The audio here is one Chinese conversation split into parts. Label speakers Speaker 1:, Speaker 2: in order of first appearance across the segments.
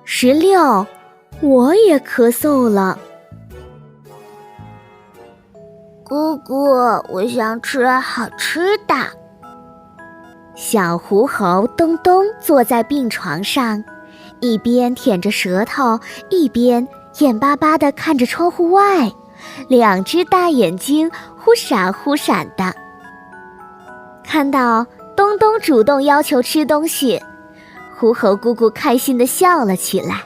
Speaker 1: 16，我也咳嗽了。
Speaker 2: 姑姑，我想吃好吃的。
Speaker 1: 小狐猴东东坐在病床上，一边舔着舌头，一边眼巴巴地看着窗户外，两只大眼睛忽闪忽闪的。看到东东主动要求吃东西，狐猴姑姑开心地笑了起来。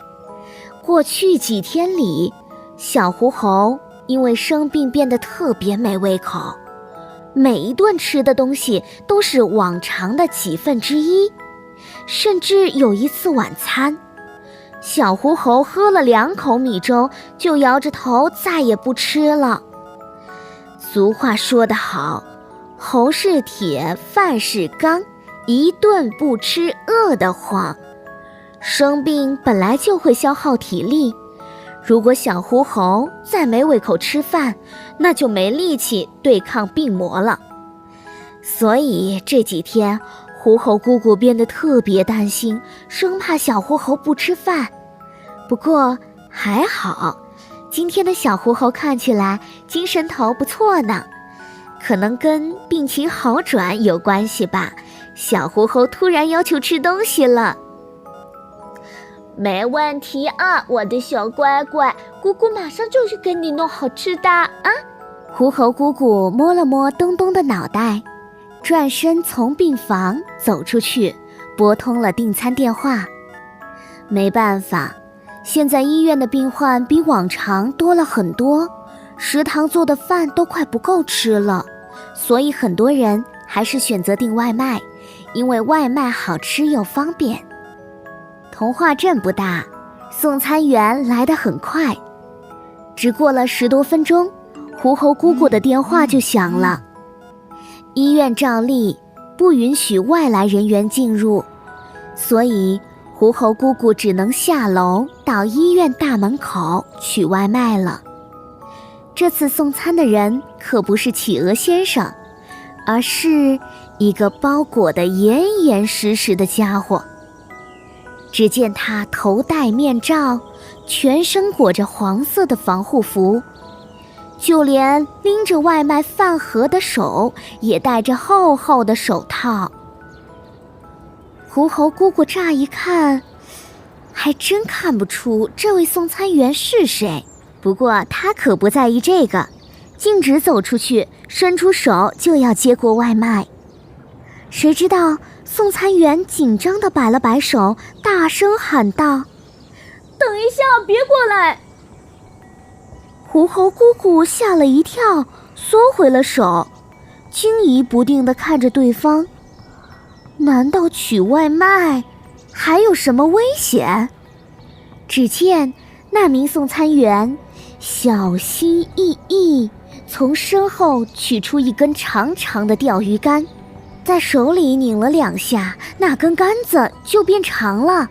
Speaker 1: 过去几天里，小狐猴因为生病变得特别没胃口，每一顿吃的东西都是往常的几分之一，甚至有一次晚餐，小狐猴喝了2口米粥就摇着头再也不吃了。俗话说得好，猴是铁，饭是钢，一顿不吃饿得慌。生病本来就会消耗体力，如果小狐猴再没胃口吃饭，那就没力气对抗病魔了。所以这几天狐猴姑姑变得特别担心，生怕小狐猴不吃饭。不过还好，今天的小狐猴看起来精神头不错呢，可能跟病情好转有关系吧。小狐猴突然要求吃东西了。
Speaker 2: 没问题啊，我的小乖乖，姑姑马上就去给你弄好吃的啊！
Speaker 1: 狐猴姑姑摸了摸东东的脑袋，转身从病房走出去，拨通了订餐电话。没办法，现在医院的病患比往常多了很多，食堂做的饭都快不够吃了，所以很多人还是选择订外卖，因为外卖好吃又方便。童话镇不大，送餐员来得很快，只过了10多分钟，狐猴姑姑的电话就响了。医院照例不允许外来人员进入，所以狐猴姑姑只能下楼到医院大门口取外卖了。这次送餐的人可不是企鹅先生，而是一个包裹得严严实实的家伙。只见他头戴面罩，全身裹着黄色的防护服，就连拎着外卖饭盒的手也戴着厚厚的手套。狐猴姑姑乍一看，还真看不出这位送餐员是谁。不过她可不在意这个，径直走出去，伸出手就要接过外卖。谁知道送餐员紧张地摆了摆手，大声喊道：“
Speaker 2: 等一下，别过来！”
Speaker 1: 狐猴姑姑吓了一跳，缩回了手，惊疑不定地看着对方。难道取外卖还有什么危险？只见那名送餐员小心翼翼从身后取出一根长长的钓鱼竿，在手里拧了2下，那根杆子就变长了。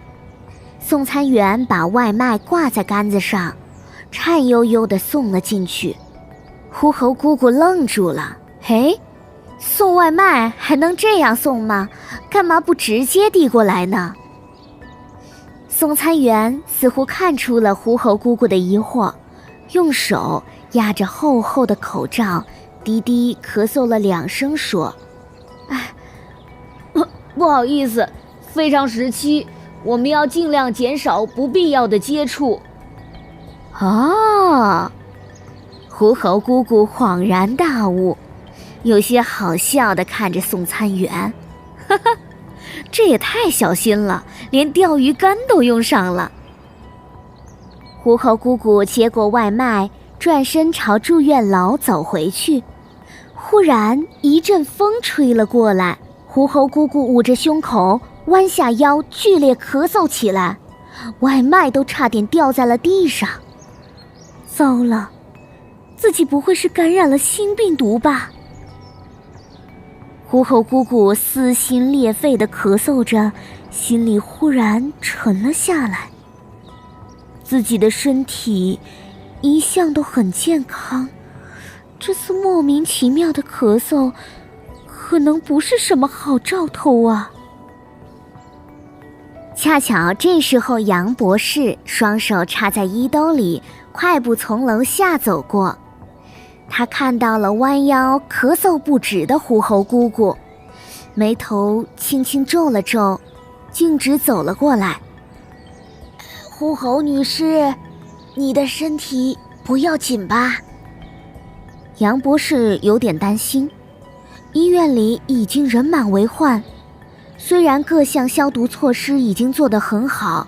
Speaker 1: 送餐员把外卖挂在杆子上，颤悠悠地送了进去。狐猴姑姑愣住了，嘿，送外卖还能这样送吗？干嘛不直接递过来呢？送餐员似乎看出了狐猴姑姑的疑惑，用手压着厚厚的口罩，低低咳嗽了2声说：“
Speaker 3: 不好意思，非常时期，我们要尽量减少不必要的接触。”
Speaker 1: 哦，狐猴姑姑恍然大悟，有些好笑地看着送餐员，哈哈，这也太小心了，连钓鱼竿都用上了。狐猴姑姑接过外卖，转身朝住院楼走回去。忽然一阵风吹了过来，狐猴姑姑捂着胸口，弯下腰，剧烈咳嗽起来，外卖都差点掉在了地上。糟了，自己不会是感染了新病毒吧？狐猴姑姑撕心裂肺地咳嗽着，心里忽然沉了下来。自己的身体一向都很健康，这次莫名其妙的咳嗽可能不是什么好兆头啊。恰巧这时候杨博士双手插在衣兜里，快步从楼下走过。他看到了弯腰咳嗽不止的狐猴姑姑，眉头轻轻皱了皱，径直走了过来。
Speaker 2: 狐猴女士，你的身体不要紧吧？
Speaker 1: 杨博士有点担心，医院里已经人满为患，虽然各项消毒措施已经做得很好，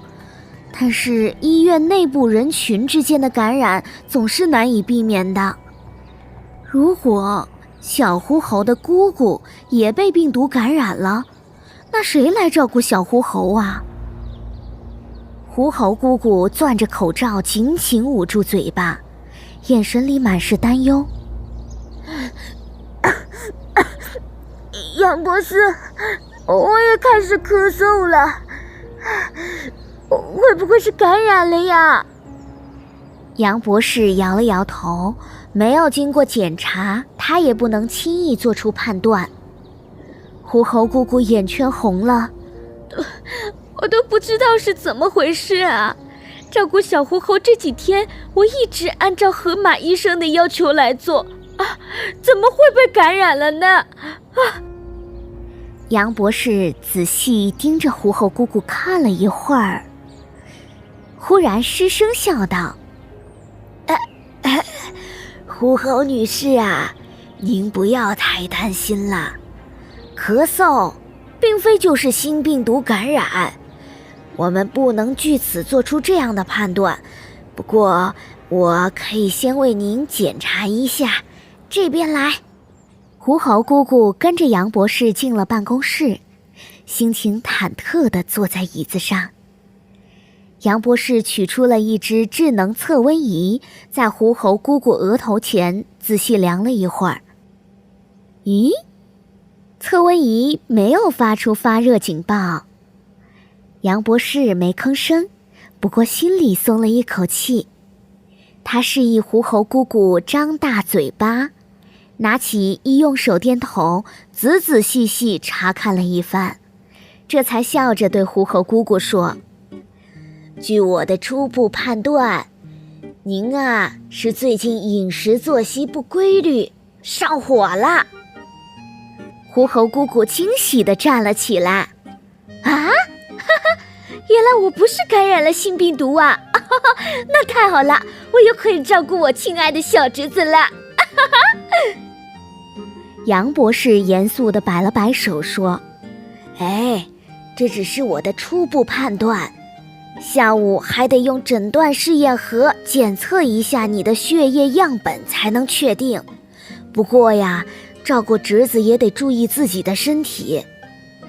Speaker 1: 但是医院内部人群之间的感染总是难以避免的。如果小狐猴的姑姑也被病毒感染了，那谁来照顾小狐猴啊？狐猴姑姑攥着口罩，紧紧捂住嘴巴，眼神里满是担忧。
Speaker 2: 杨博士，我也开始咳嗽了，会不会是感染了呀？
Speaker 1: 杨博士摇了摇头，没有经过检查，他也不能轻易做出判断。狐猴姑姑眼圈红了，
Speaker 3: 我都不知道是怎么回事啊！照顾小狐猴这几天，我一直按照河马医生的要求来做啊，怎么会被感染了呢？啊！
Speaker 1: 杨博士仔细盯着狐猴姑姑看了一会儿，忽然失声笑道：“
Speaker 2: 狐猴女士啊，您不要太担心了，咳嗽并非就是新病毒感染，我们不能据此做出这样的判断。不过我可以先为您检查一下，这边来。”
Speaker 1: 狐猴姑姑跟着杨博士进了办公室，心情忐忑地坐在椅子上。杨博士取出了一只智能测温仪，在狐猴姑姑额头前仔细量了一会儿。咦，测温仪没有发出发热警报。杨博士没吭声，不过心里松了一口气。他示意狐猴姑姑张大嘴巴，拿起医用手电筒仔仔细细查看了一番，这才笑着对狐猴姑姑说：“
Speaker 2: 据我的初步判断，您啊是最近饮食作息不规律，上火了。”
Speaker 1: 狐猴姑姑惊喜地站了起来。
Speaker 2: “啊，哈哈，原来我不是感染了新病毒啊！那太好了，我又可以照顾我亲爱的小侄子了。”
Speaker 1: 杨博士严肃地摆了摆手说：“
Speaker 2: 这只是我的初步判断，下午还得用诊断试验盒检测一下你的血液样本才能确定。不过呀，照顾侄子也得注意自己的身体，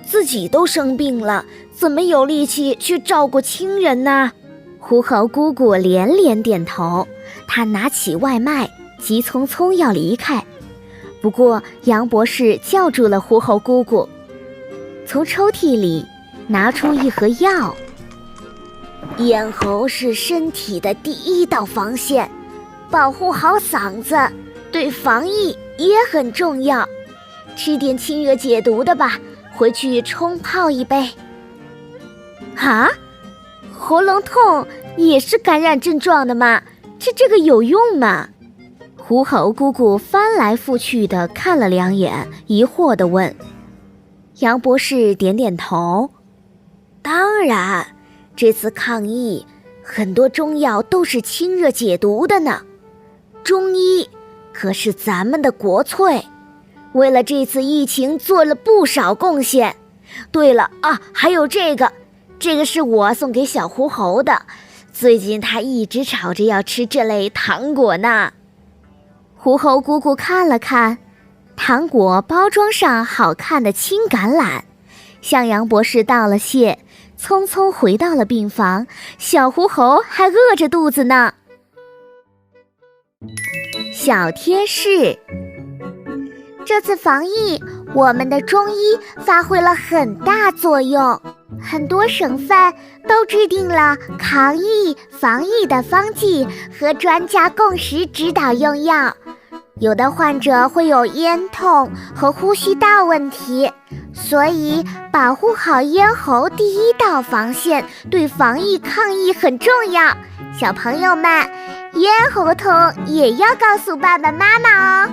Speaker 2: 自己都生病了，怎么有力气去照顾亲人呢？”
Speaker 1: 狐猴姑姑连连点头，她拿起外卖，急匆匆要离开。不过杨博士叫住了狐猴姑姑，从抽屉里拿出一盒药。
Speaker 2: “咽喉是身体的第一道防线，保护好嗓子对防疫也很重要。吃点清热解毒的吧，回去冲泡一杯。”“
Speaker 1: 啊，喉咙痛也是感染症状的吗？这个有用吗？”狐猴姑姑翻来覆去地看了两眼，疑惑地问。杨博士点点头：“
Speaker 2: 当然，这次抗疫很多中药都是清热解毒的呢。中医可是咱们的国粹，为了这次疫情做了不少贡献。对了啊，还有这个是我送给小狐猴的，最近他一直吵着要吃这类糖果呢。”
Speaker 1: 狐猴姑姑看了看糖果包装上好看的青橄榄，向杨博士道了谢，匆匆回到了病房。小狐猴还饿着肚子呢。小贴士：
Speaker 2: 这次防疫，我们的中医发挥了很大作用，很多省份都制定了抗疫防疫的方剂和专家共识指导用药。有的患者会有咽痛和呼吸道问题，所以保护好咽喉第一道防线，对防疫抗疫很重要。小朋友们，咽喉痛也要告诉爸爸妈妈哦。